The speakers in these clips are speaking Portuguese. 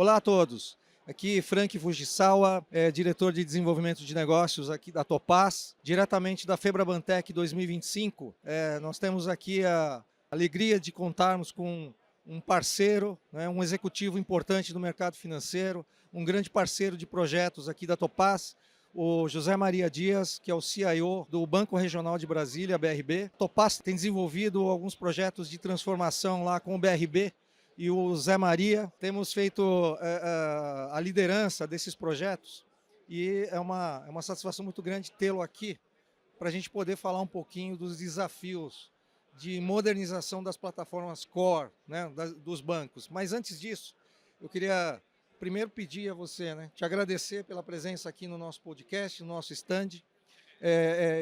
Olá a todos. Aqui Frank Fujisawa, diretor de desenvolvimento de negócios aqui da Topaz, diretamente da Febrabantec 2025. Nós temos aqui a alegria de contarmos com um parceiro, né, um executivo importante do mercado financeiro, um grande parceiro de projetos aqui da Topaz, o José Maria Dias, que é o CIO do Banco Regional de Brasília, BRB. Topaz tem desenvolvido alguns projetos de transformação lá com o BRB, e o Zé Maria. Temos feito a liderança desses projetos e é uma satisfação muito grande tê-lo aqui para a gente poder falar um pouquinho dos desafios de modernização das plataformas core, né, dos bancos. Mas antes disso, eu queria primeiro pedir a você, né, te agradecer pela presença aqui no nosso podcast, no nosso stand,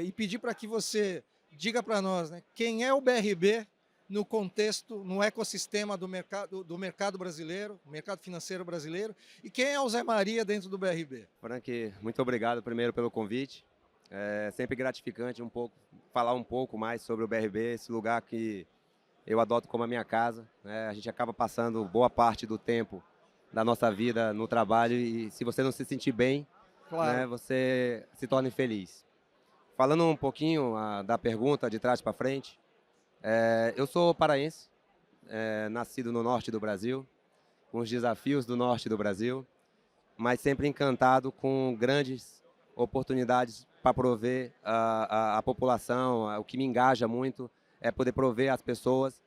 e pedir para que você diga para nós, né, quem é o BRB no contexto, no ecossistema do mercado brasileiro, mercado financeiro brasileiro, e quem é o Zé Maria dentro do BRB? Frank, muito obrigado primeiro pelo convite. É sempre gratificante falar um pouco mais sobre o BRB, esse lugar que eu adoto como a minha casa, né? A gente acaba passando boa parte do tempo da nossa vida no trabalho e se você não se sentir bem, Claro. né, você se torna infeliz. Falando um pouquinho da pergunta de trás para frente, eu sou paraense, nascido no norte do Brasil, com os desafios do norte do Brasil, mas sempre encantado com grandes oportunidades para prover a população. O que me engaja muito é poder prover às pessoas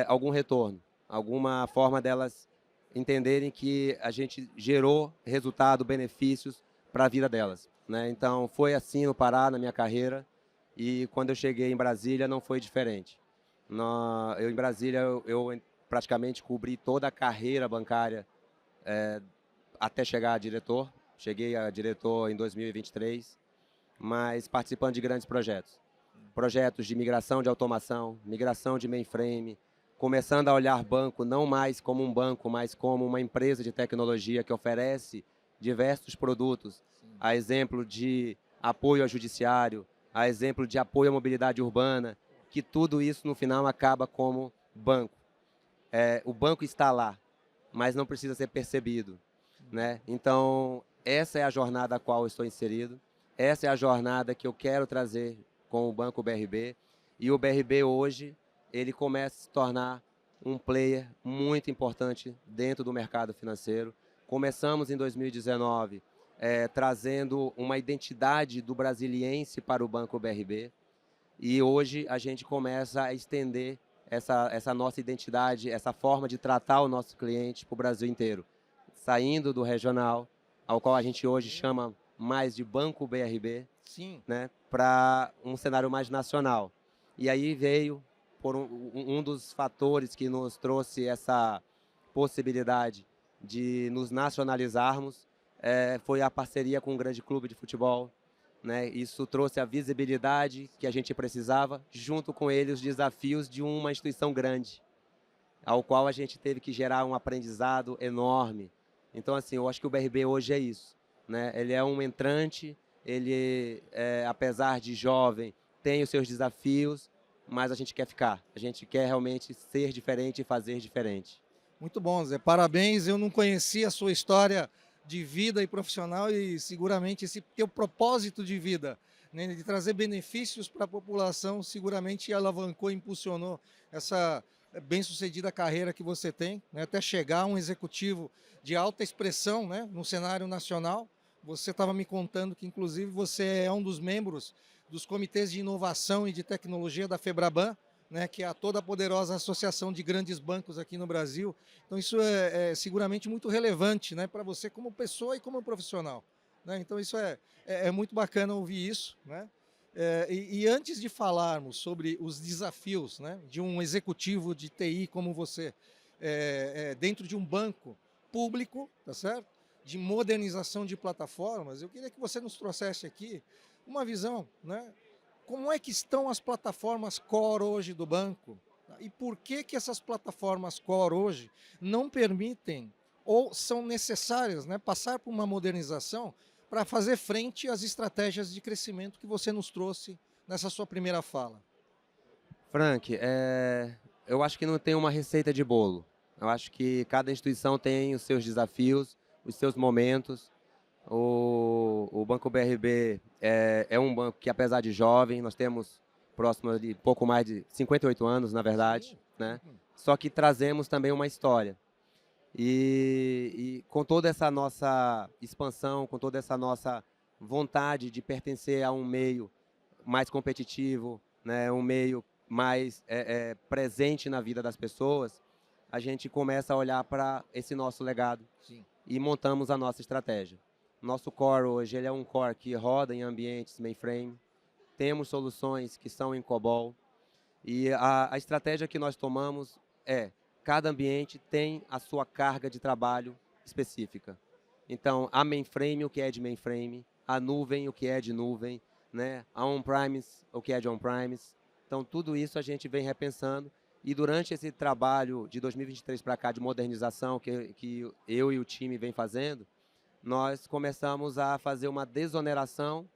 algum retorno, alguma forma delas entenderem que a gente gerou resultado, benefícios para a vida delas, né? Então, foi assim no Pará, na minha carreira, e quando eu cheguei em Brasília não foi diferente. Em Brasília, eu praticamente cobri toda a carreira bancária até chegar a diretor. Cheguei a diretor em 2023, mas participando de grandes projetos. Projetos de migração de automação, migração de mainframe, começando a olhar banco não mais como um banco, mas como uma empresa de tecnologia que oferece diversos produtos, a exemplo de apoio ao judiciário, a exemplo de apoio à mobilidade urbana, que tudo isso no final acaba como banco. O banco está lá, mas não precisa ser percebido, né? Então, essa é a jornada a qual eu estou inserido, essa é a jornada que eu quero trazer com o Banco BRB, e o BRB hoje, ele começa a se tornar um player muito importante dentro do mercado financeiro. Começamos em 2019 trazendo uma identidade do brasiliense para o Banco BRB, e hoje a gente começa a estender essa nossa identidade, essa forma de tratar o nosso cliente para o Brasil inteiro, saindo do regional, ao qual a gente hoje chama mais de Banco BRB, Sim, né, para um cenário mais nacional. E aí veio, por um dos fatores que nos trouxe essa possibilidade de nos nacionalizarmos, foi a parceria com um grande clube de futebol, né? Isso trouxe a visibilidade que a gente precisava, junto com ele os desafios de uma instituição grande, ao qual a gente teve que gerar um aprendizado enorme. Então, assim, eu acho que o BRB hoje é isso, né? Ele é um entrante, ele, apesar de jovem, tem os seus desafios, mas a gente quer ficar. A gente quer realmente ser diferente e fazer diferente. muito bom, Zé. Parabéns. Eu não conhecia a sua história de vida e profissional e seguramente esse teu propósito de vida, né, de trazer benefícios para a população, seguramente alavancou e impulsionou essa bem-sucedida carreira que você tem, né, até chegar a um executivo de alta expressão, né, no cenário nacional. Você estava me contando que, inclusive, você é um dos membros dos comitês de inovação e de tecnologia da Febraban, né, que é a toda poderosa associação de grandes bancos aqui no Brasil. Então isso é seguramente muito relevante, né, para você como pessoa e como profissional, né? Então isso é muito bacana ouvir isso, né? E antes de falarmos sobre os desafios, né, de um executivo de TI como você, dentro de um banco público, tá certo? De modernização de plataformas, eu queria que você nos trouxesse aqui uma visão, né? Como é que estão as plataformas core hoje do banco? E por que essas plataformas core hoje não permitem ou são necessárias, né, passar por uma modernização para fazer frente às estratégias de crescimento que você nos trouxe nessa sua primeira fala? Frank, eu acho que não tem uma receita de bolo, Eu acho que cada instituição tem os seus desafios, os seus momentos. O Banco BRB é um banco que, apesar de jovem, nós temos próximo de pouco mais de 58 anos, na verdade, Sim. né? Uhum. Só que trazemos também uma história. E com toda essa nossa expansão, com toda essa nossa vontade de pertencer a um meio mais competitivo, né, um meio mais presente na vida das pessoas, a gente começa a olhar para esse nosso legado Sim. e montamos a nossa estratégia. Nosso core hoje ele é um core que roda em ambientes mainframe, temos soluções que são em COBOL, e a estratégia que nós tomamos é, cada ambiente tem a sua carga de trabalho específica. Então, a mainframe, o que é de mainframe, a nuvem, o que é de nuvem, né? A on-premise, o que é de on-premise. Então, tudo isso a gente vem repensando e durante esse trabalho de 2023 para cá de modernização que eu e o time vem fazendo, nós começamos a fazer uma desoneração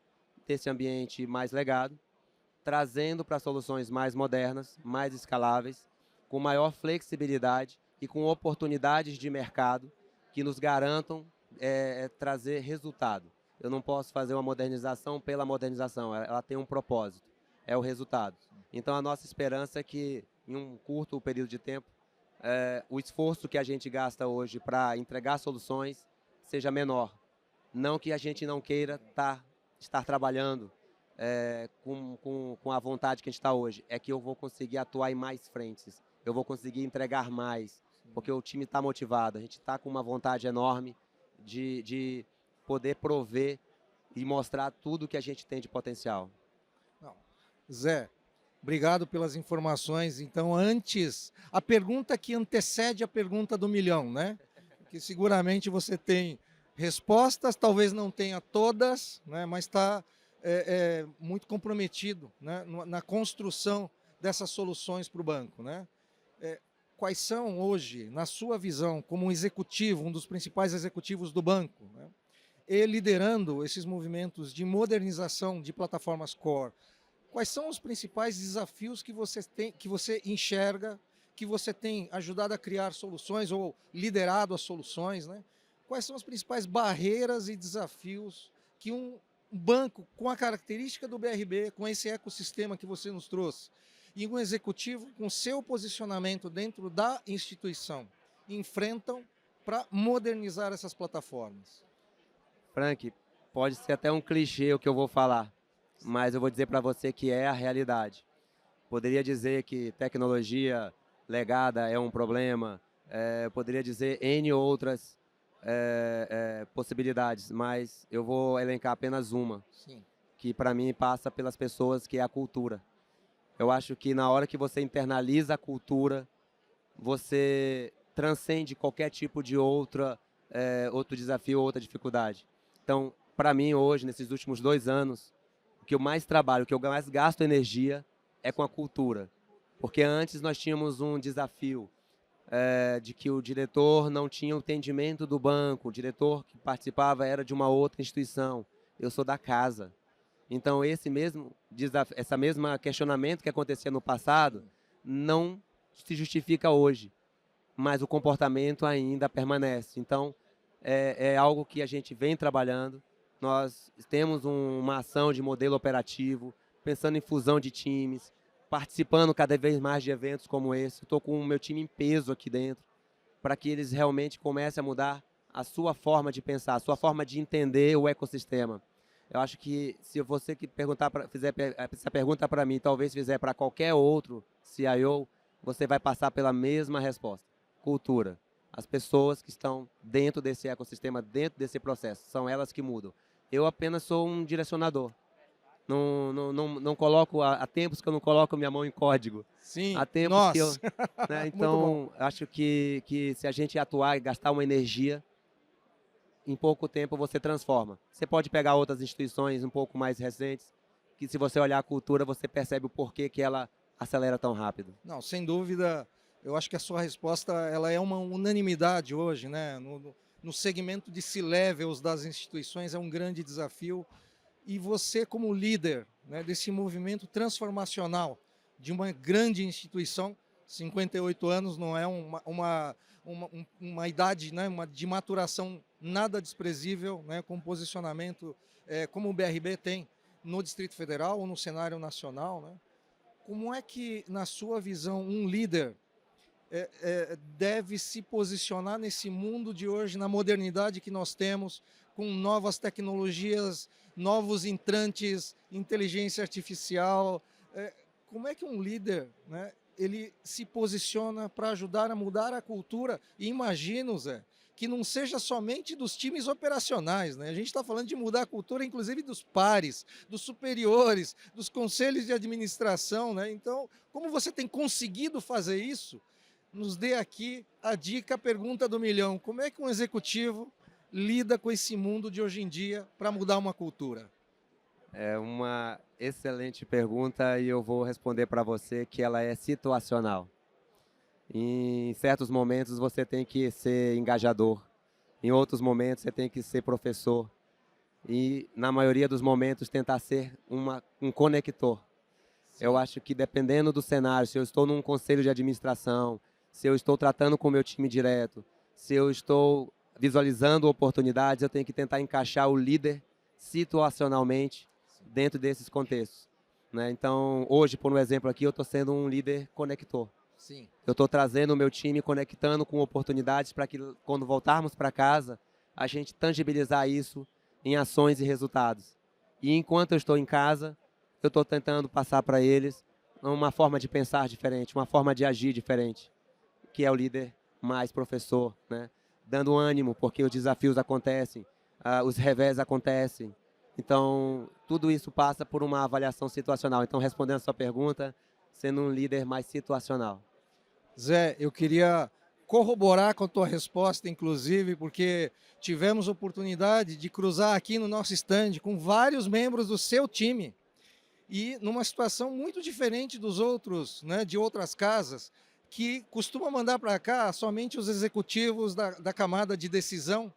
desse ambiente mais legado, trazendo para soluções mais modernas, mais escaláveis, com maior flexibilidade e com oportunidades de mercado que nos garantam trazer resultado. Eu não posso fazer uma modernização pela modernização, ela tem um propósito, é o resultado. Então a nossa esperança é que em um curto período de tempo, o esforço que a gente gasta hoje para entregar soluções seja menor. Não que a gente não queira estar trabalhando com a vontade que a gente está hoje, é que eu vou conseguir atuar em mais frentes, eu vou conseguir entregar mais, porque o time está motivado, a gente está com uma vontade enorme de poder prover e mostrar tudo que a gente tem de potencial. Não. Zé, obrigado pelas informações. Então, antes, a pergunta que antecede a pergunta do milhão, né? Que seguramente você tem respostas, talvez não tenha todas, né? Mas está muito comprometido, né? Na construção dessas soluções para o banco, né? Quais são hoje, na sua visão, como um executivo, um dos principais executivos do banco, né? E liderando esses movimentos de modernização de plataformas core, quais são os principais desafios que você enxerga, que você tem ajudado a criar soluções ou liderado as soluções, né? Quais são as principais barreiras e desafios que um banco com a característica do BRB, com esse ecossistema que você nos trouxe, e um executivo com seu posicionamento dentro da instituição enfrentam para modernizar essas plataformas? Frank, pode ser até um clichê o que eu vou falar, mas eu vou dizer para você que é a realidade. Poderia dizer que tecnologia legada é um problema, poderia dizer N outras possibilidades, mas eu vou elencar apenas uma, Sim. que para mim passa pelas pessoas, que é a cultura. Eu acho que na hora que você internaliza a cultura, você transcende qualquer tipo de outro desafio, outra dificuldade. Então, para mim hoje, nesses últimos 2 anos, o que eu mais trabalho, o que eu mais gasto energia é com a cultura. Porque antes nós tínhamos um desafio de que o diretor não tinha o entendimento do banco, o diretor que participava era de uma outra instituição. Eu sou da casa. Então, essa mesma questionamento que acontecia no passado não se justifica hoje, mas o comportamento ainda permanece. Então, é algo que a gente vem trabalhando. Nós temos uma ação de modelo operativo, pensando em fusão de times, participando cada vez mais de eventos como esse. Estou com o meu time em peso aqui dentro, para que eles realmente comecem a mudar a sua forma de pensar, a sua forma de entender o ecossistema. Eu acho que se você que fizer essa pergunta para mim, talvez fizer para qualquer outro CIO, você vai passar pela mesma resposta. Cultura. As pessoas que estão dentro desse ecossistema, dentro desse processo, são elas que mudam. Eu apenas sou um direcionador. Não coloco, há tempos que eu não coloco minha mão em código. Sim, Há tempos que eu... nós. Né, Muito bom. então, acho que se a gente atuar e gastar uma energia, em pouco tempo você transforma. Você pode pegar outras instituições um pouco mais recentes, que se você olhar a cultura, você percebe o porquê que ela acelera tão rápido. Não, sem dúvida, eu acho que a sua resposta ela é uma unanimidade hoje, né? No segmento de C-levels das instituições é um grande desafio. E você, como líder, né, desse movimento transformacional de uma grande instituição, 58 anos não é uma idade, né, de maturação nada desprezível, né, com posicionamento como o BRB tem no Distrito Federal ou no cenário nacional. Né? Como é que, na sua visão, um líder deve se posicionar nesse mundo de hoje, na modernidade que nós temos, com novas tecnologias, novos entrantes, inteligência artificial? Como é que um líder, né, ele se posiciona para ajudar a mudar a cultura? E imagino, Zé, que não seja somente dos times operacionais, né? A gente está falando de mudar a cultura, inclusive dos pares, dos superiores, dos conselhos de administração, né? Então, como você tem conseguido fazer isso? Nos dê aqui a dica, a pergunta do milhão. Como é que um executivo lida com esse mundo de hoje em dia para mudar uma cultura? É uma excelente pergunta e eu vou responder para você que ela é situacional. Em certos momentos você tem que ser engajador, em outros momentos você tem que ser professor e, na maioria dos momentos, tentar ser um conector. Eu acho que dependendo do cenário, se eu estou num conselho de administração, se eu estou tratando com o meu time direto, se eu estou visualizando oportunidades, eu tenho que tentar encaixar o líder situacionalmente dentro desses contextos. Né? Então, hoje, por um exemplo aqui, eu estou sendo um líder conector. Sim. Eu estou trazendo o meu time, conectando com oportunidades para que, quando voltarmos para casa, a gente tangibilizar isso em ações e resultados. E enquanto eu estou em casa, eu estou tentando passar para eles uma forma de pensar diferente, uma forma de agir diferente, que é o líder mais professor, né? Dando ânimo, porque os desafios acontecem, os revés acontecem. Então, tudo isso passa por uma avaliação situacional. Então, respondendo a sua pergunta, sendo um líder mais situacional. Zé, eu queria corroborar com a tua resposta, inclusive, porque tivemos oportunidade de cruzar aqui no nosso stand com vários membros do seu time e numa situação muito diferente dos outros, né, de outras casas, que costuma mandar para cá somente os executivos da camada de decisão.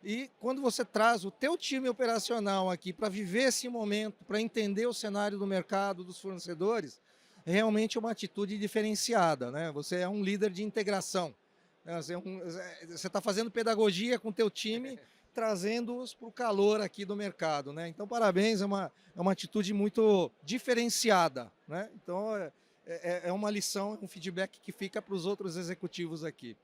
E quando você traz o teu time operacional aqui para viver esse momento, para entender o cenário do mercado, dos fornecedores, realmente é uma atitude diferenciada, né? Você é um líder de integração. Né? Você está fazendo pedagogia com o teu time, trazendo-os para o calor aqui do mercado, né? Então, parabéns, é uma atitude muito diferenciada, né? Então, é uma lição, um feedback que fica para os outros executivos aqui.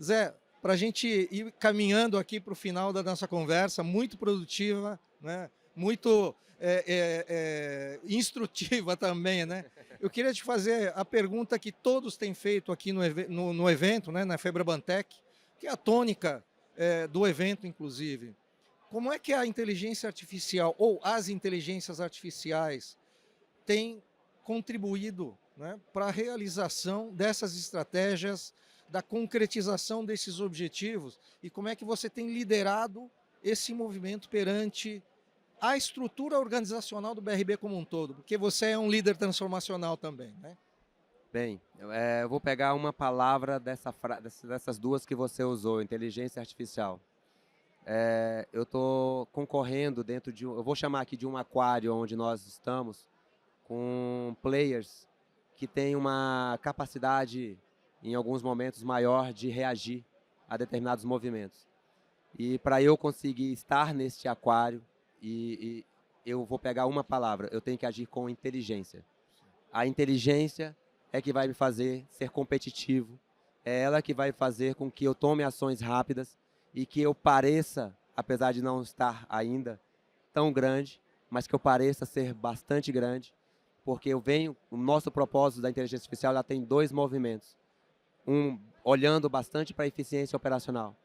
Zé, para a gente ir caminhando aqui para o final da nossa conversa, muito produtiva, né? Muito instrutiva também, né? Eu queria te fazer a pergunta que todos têm feito aqui no evento, né? Na Febrabantec, que é a tônica do evento, inclusive. Como é que a inteligência artificial ou as inteligências artificiais têm contribuído, né, para a realização dessas estratégias, da concretização desses objetivos, e como é que você tem liderado esse movimento perante a estrutura organizacional do BRB como um todo? Porque você é um líder transformacional também, né? Bem, eu vou pegar uma palavra dessas duas que você usou, inteligência artificial. Eu estou concorrendo dentro de eu vou chamar aqui de um aquário onde nós estamos, com players que têm uma capacidade, em alguns momentos, maior de reagir a determinados movimentos. E para eu conseguir estar neste aquário, eu vou pegar uma palavra, eu tenho que agir com inteligência. A inteligência é que vai me fazer ser competitivo, é ela que vai fazer com que eu tome ações rápidas e que eu pareça, apesar de não estar ainda tão grande, mas que eu pareça ser bastante grande, porque o nosso propósito da inteligência artificial ela tem dois movimentos. Um olhando bastante para a eficiência operacional,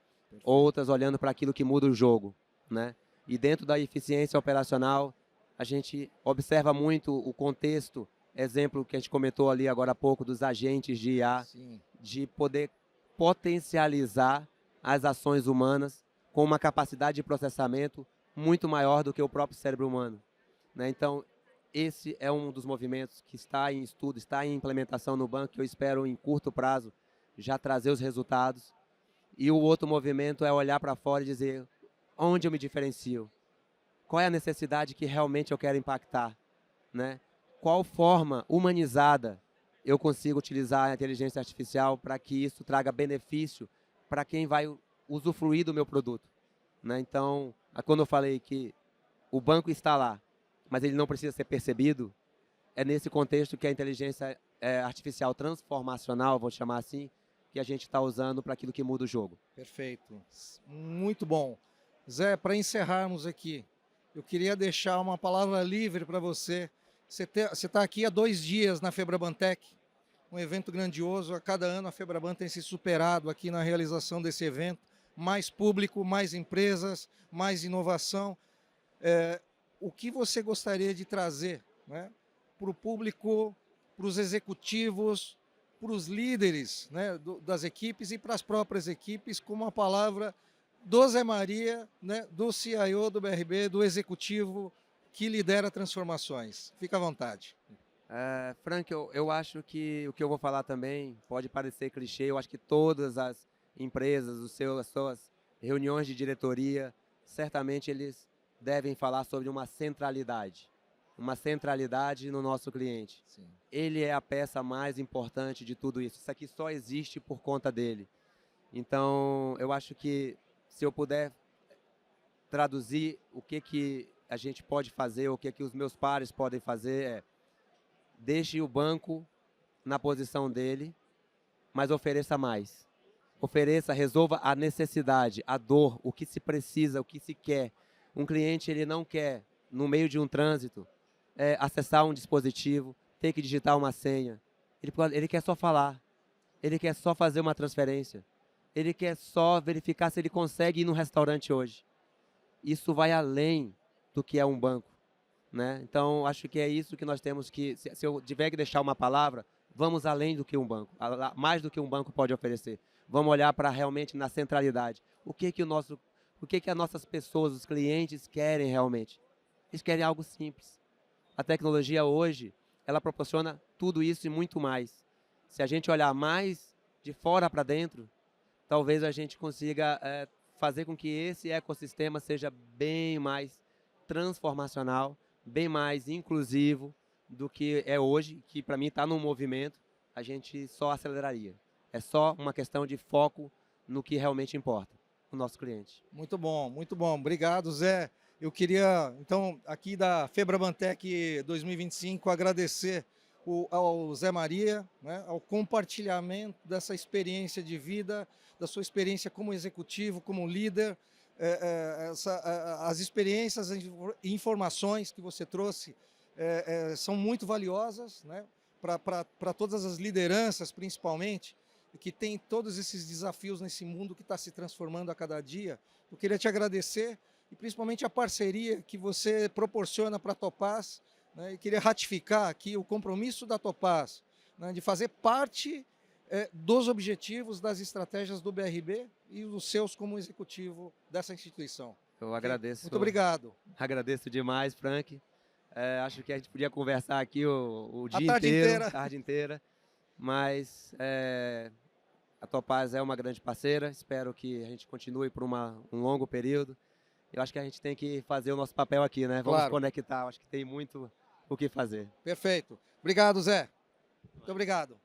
outras olhando para aquilo que muda o jogo, né? E dentro da eficiência operacional, a gente observa muito o contexto, exemplo que a gente comentou ali agora há pouco dos agentes de IA, Sim. de poder potencializar as ações humanas com uma capacidade de processamento muito maior do que o próprio cérebro humano, né? Então, esse é um dos movimentos que está em estudo, está em implementação no banco, que eu espero em curto prazo já trazer os resultados. E o outro movimento é olhar para fora e dizer onde eu me diferencio, qual é a necessidade que realmente eu quero impactar, né? Qual forma humanizada eu consigo utilizar a inteligência artificial para que isso traga benefício para quem vai usufruir do meu produto, né? Então, quando eu falei que o banco está lá, mas ele não precisa ser percebido, é nesse contexto que a inteligência artificial transformacional, vou chamar assim, que a gente está usando para aquilo que muda o jogo. Perfeito. Muito bom. Zé, para encerrarmos aqui, eu queria deixar uma palavra livre para você. Você está aqui há 2 dias na Febrabantec, um evento grandioso. A cada ano a Febraban tem se superado aqui na realização desse evento. Mais público, mais empresas, mais inovação. O que você gostaria de trazer, né, para o público, para os executivos, para os líderes, né, das equipes e para as próprias equipes, com uma palavra do Zé Maria, né, do CIO do BRB, do executivo que lidera transformações? Fica à vontade. Frank, eu acho que o que eu vou falar também pode parecer clichê. Eu acho que todas as empresas, as suas reuniões de diretoria, certamente eles devem falar sobre uma centralidade no nosso cliente. Sim. Ele é a peça mais importante de tudo isso. Isso aqui só existe por conta dele. Então, eu acho que se eu puder traduzir o que a gente pode fazer, o que os meus pares podem fazer, deixe o banco na posição dele, mas ofereça mais. Ofereça, resolva a necessidade, a dor, o que se precisa, o que se quer. Um cliente, ele não quer, no meio de um trânsito, acessar um dispositivo, ter que digitar uma senha. Ele quer só falar. Ele quer só fazer uma transferência. Ele quer só verificar se ele consegue ir no restaurante hoje. Isso vai além do que é um banco, né? Então, acho que é isso que nós temos que... Se eu tiver que deixar uma palavra, vamos além do que um banco. Mais do que um banco pode oferecer. Vamos olhar para realmente na centralidade. O que as nossas pessoas, os clientes querem realmente? Eles querem algo simples. A tecnologia hoje, ela proporciona tudo isso e muito mais. Se a gente olhar mais de fora para dentro, talvez a gente consiga fazer com que esse ecossistema seja bem mais transformacional, bem mais inclusivo do que é hoje, que para mim está num movimento, a gente só aceleraria. É só uma questão de foco no que realmente importa, o nosso cliente. Muito bom, muito bom. Obrigado, Zé. Eu queria, então, aqui da Febrabantec 2025, agradecer ao Zé Maria, né, ao compartilhamento dessa experiência de vida, da sua experiência como executivo, como líder, as experiências e informações que você trouxe são muito valiosas, né, para todas as lideranças, principalmente, que tem todos esses desafios nesse mundo que está se transformando a cada dia. Eu queria te agradecer e principalmente a parceria que você proporciona para a Topaz, né, e queria ratificar aqui o compromisso da Topaz, né, de fazer parte dos objetivos, das estratégias do BRB e os seus como executivo dessa instituição. Eu agradeço. Muito obrigado. Agradeço demais, Frank. Acho que a gente podia conversar aqui o dia inteiro, a tarde inteira, mas a Topaz é uma grande parceira, espero que a gente continue por um longo período. Eu acho que a gente tem que fazer o nosso papel aqui, né? Vamos conectar, acho que tem muito o que fazer. Perfeito. Obrigado, Zé. Muito obrigado.